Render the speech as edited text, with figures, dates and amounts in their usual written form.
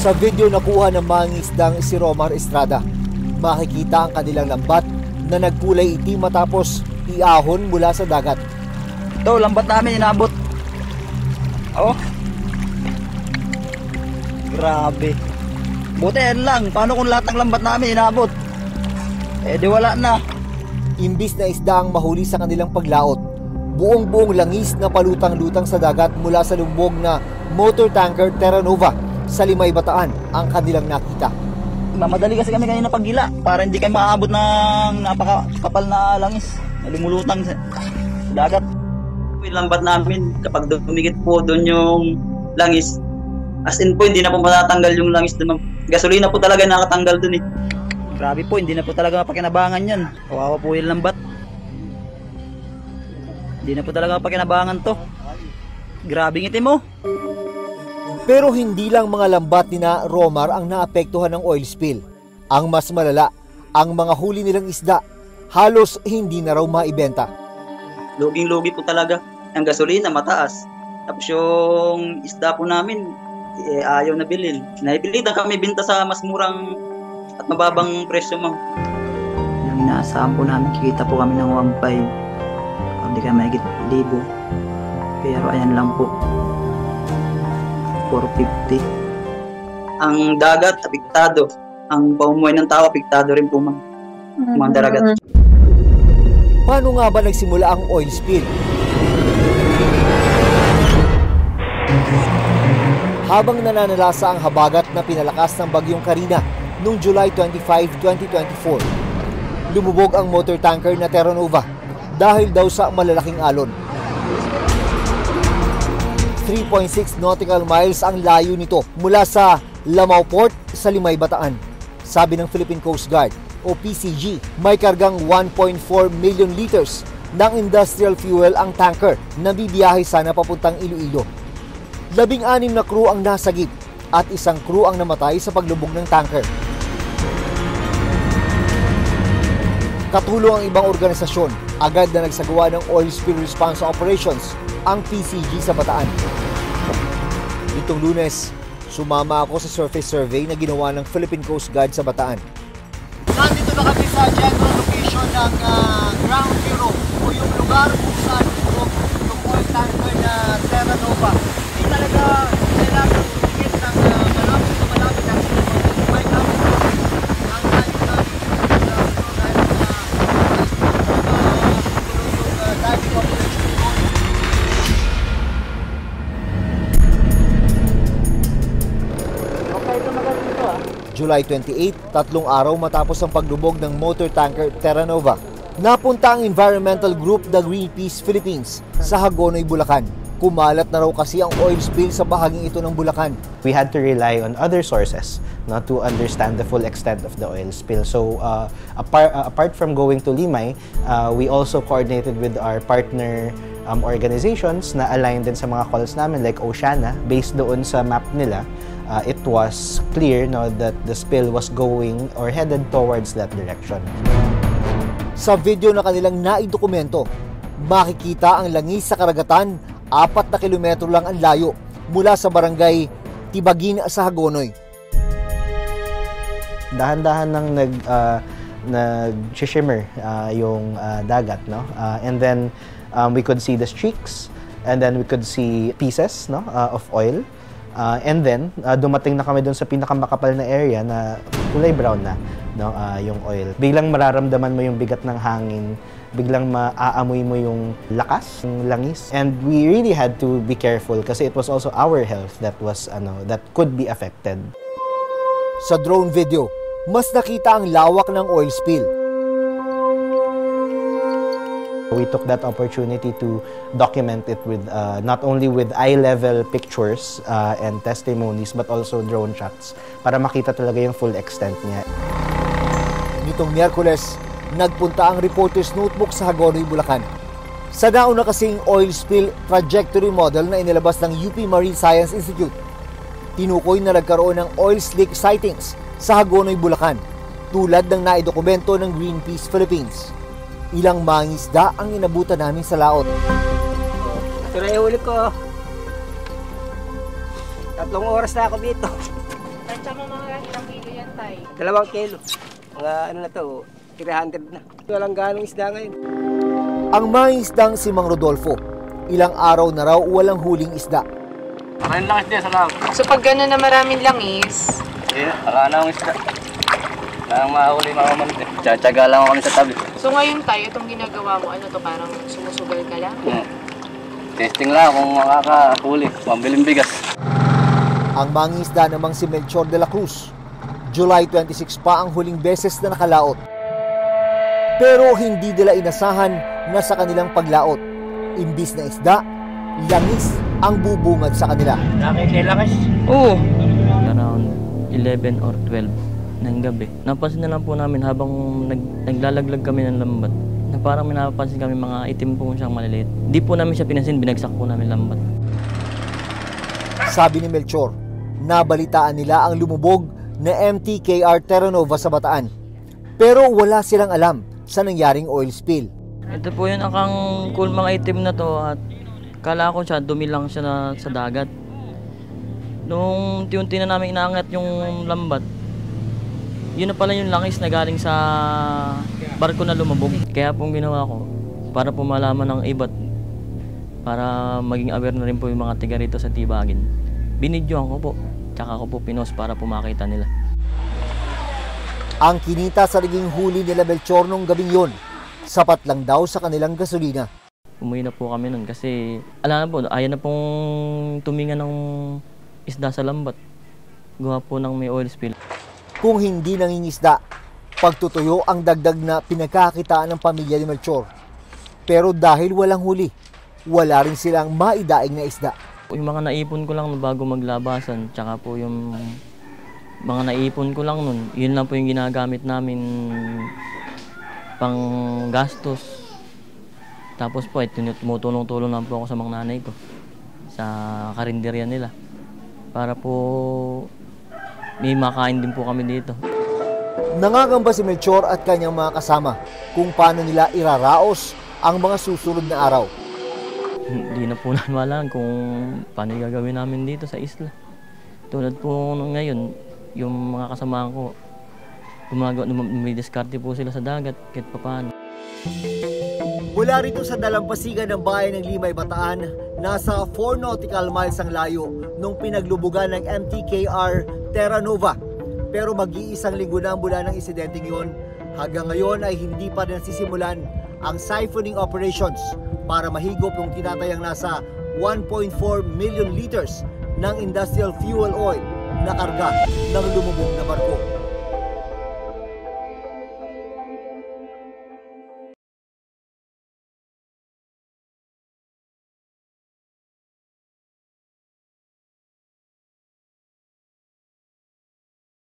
Sa video nakuha ng mangingisdang si Romar Estrada, makikita ang kanilang lambat na nagkulay itim matapos iahon mula sa dagat. Ito, lambat namin inabot. Oh. Grabe. Buti yan lang. Paano kung lahat ng lambat namin inabot? Eh di wala na. Imbis na isda ang mahuli sa kanilang paglaot, buong-buong langis na palutang-lutang sa dagat mula sa lubog na motor tanker Terra Nova sa Limay, Bataan ang kanilang nakita. Mamadali kasi kami kanina paggila para hindi kayo maaabot ng napakakapal na langis na lumulutang sa dagat. Yung lambat namin, kapag dumigit po doon yung langis, as in po hindi na po matatanggal yung langis doon. Gasolina po talaga nakatanggal doon eh. Grabe po, hindi na po talaga pakinabangan yan. Kawawa po yung lambat. Hindi na po talaga pakinabangan to. Grabe ngiti mo. Pero hindi lang mga lambat ni na Romar ang naapektuhan ng oil spill. Ang mas malala, ang mga huli nilang isda, halos hindi na raw maibenta. Luging-lugi po talaga. Ang gasolina mataas. Tapos yung isda po namin, ayaw na bilhin. Naipilitan kami binta sa mas murang at mababang presyo, ma'am. Yung inaasahan po namin, kikita po kami ng 1.5. Hindi kami mahigit 1,000. Pero ayan lang po. 450. Ang dagat, apektado. Ang pamumuhay ng tao, apektado rin po, ma'am. Mga dagat. Paano nga ba nagsimula ang oil spill? Habang nananalasa ang habagat na pinalakas ng bagyong Karina noong July 25, 2024, lumubog ang motor tanker na Terra Nova dahil daw sa malalaking alon. 3.6 nautical miles ang layo nito mula sa Lamao Port sa Limay, Bataan. Sabi ng Philippine Coast Guard o PCG, may kargang 1.4 million liters ng industrial fuel ang tanker na bibiyahe sana papuntang Iloilo. 16 na crew ang nasagip at isang crew ang namatay sa paglubog ng tanker. Katulong ang ibang organisasyon, agad na nagsagawa ng oil spill response operations ang PCG sa Bataan. Itong Lunes, sumama ako sa surface survey na ginawa ng Philippine Coast Guard sa Bataan. Nandito na kami sa general location ng ground zero o yung lugar kung saan yung oil tanker na Terra Nova. Hindi talaga kailangan tumigit ng malapit na malapit ang may kami ang tayo na diving operation. July 28, 3 araw matapos ang paglubog ng motor tanker Terra Nova, napunta ang environmental group The Greenpeace Philippines sa Hagonoy, Bulacan. Kumalat na raw kasi ang oil spill sa bahaging ito ng Bulacan. We had to rely on other sources not to understand the full extent of the oil spill. So apart from going to Limay, we also coordinated with our partner organizations na aligned din sa mga calls namin like Oceana. Based doon sa map nila, it was clear that the spill was going or headed towards that direction. Sa video na kanilang naidokumento, makikita ang langis sa karagatan, 4 na kilometro lang ang layo mula sa barangay Tibagin sa Hagonoy. Dahan-dahan nang nag-shimmer yung dagat, no? And then we could see the streaks, and then we could see pieces, no, of oil. And then dumating na kami doon sa pinakamakapal na area na kulay brown na, no, yung oil. Biglang mararamdaman mo yung bigat ng hangin, biglang maaamoy mo yung lakas ng langis. And we really had to be careful kasi it was also our health that was that could be affected. Sa drone video, mas nakita ang lawak ng oil spill. We took that opportunity to document it with not only with eye-level pictures and testimonies but also drone shots para makita talaga yung full extent niya. Nitong Miyerkules, nagpunta ang Reporter's Notebook sa Hagonoy, Bulacan. Sa nauna kasing oil spill trajectory model na inilabas ng UP Marine Science Institute, tinukoy na nagkaroon ng oil slick sightings sa Hagonoy, Bulacan, tulad ng naidokumento ng Greenpeace Philippines. Ilang mangisda ang inabutan namin sa laot. Ito na yung huli ko. 3 oras na ako dito. Tansya mo mga ilang kilo yan, tay? 2 kilo. Mga ano na to, 300 na. Walang ganong isda ngayon. Ang mangingisdang si Mang Rodolfo, ilang araw na raw walang huling isda. Maraming langis din sa lang. So pag gano'n na maraming langis, Wala na akong isda. Wala nang mahuli mga manite. Tsatsaga lang ako sa tabi. so ngayon tayo, itong ginagawa mo, ano to, parang sumusugal ka lang? Testing lang kung makakahuli. Pambiling bigas. Ang mangingisda namang si Melchor de la Cruz, July 26 pa ang huling beses na nakalaot. Pero hindi nila inasahan na sa kanilang paglaot, imbis na isda, langis ang bubungad sa kanila. Nakikilakis. Oo. Around 11 or 12 ng gabi. Napansin na lang po namin habang naglalaglag kami ng lambat na parang may napapansin kami mga itim po siyang maliliit. Di po namin siya pinansin, binagsak po namin lambat. Sabi ni Melchor, nabalitaan nila ang lumubog na MTKR Terra Nova sa Bataan. Pero wala silang alam sa nangyaring oil spill. Ito po yun akang cool mga itim na to at kala ko siya, dumi lang siya sa dagat. Nung unti-unti na namin inaangat yung lambat, yun na pala yung langis na galing sa barko na lumubog. Kaya pong ginawa ko, para po malaman ng iba't, para maging aware na rin po yung mga tiga rito sa Tibagin. Binidyoan ko po, tsaka ko po pinost para po makita nila. Ang kinita sa naging huli nila Melchor nung gabing yun, sapat lang daw sa kanilang gasolina. Umuwi na po kami nun kasi alam na po, ayaw na pong tuminga ng isda sa lambat. Gawa po ng may oil spill. Kung hindi nangingisda, pagtutuyo ang dagdag na pinagkakitaan ng pamilya ni Melchor. Pero dahil walang huli, wala rin silang maidaing na isda. Yung mga naipon ko lang bago maglabasan, tsaka po yung mga naipon ko lang nun, yun lang po yung ginagamit namin pang gastos. Tapos po, tumutulong-tulong lang po ako sa mga nanay ko sa karinderya nila para po may makain din po kami dito. Nangangamba si Melchor at kanyang mga kasama kung paano nila iraraos ang mga susunod na araw. Hindi na po namin malaman kung paano yung gagawin namin dito sa isla. Tulad po ngayon, yung mga kasamahan ko, may diskarte po sila sa dagat kahit paano. Mula rito sa dalampasigan ng bayan ng Limay, Bataan, nasa 4 nautical miles ang layo nung pinaglubugan ng MTKR Terra Nova. Pero mag-iisang linggo na mula ng insidenteng yun, hanggang ngayon ay hindi pa rin nasisimulan ang siphoning operations para mahigop yung tinatayang nasa 1.4 million liters ng industrial fuel oil na karga ng lumubog na barko.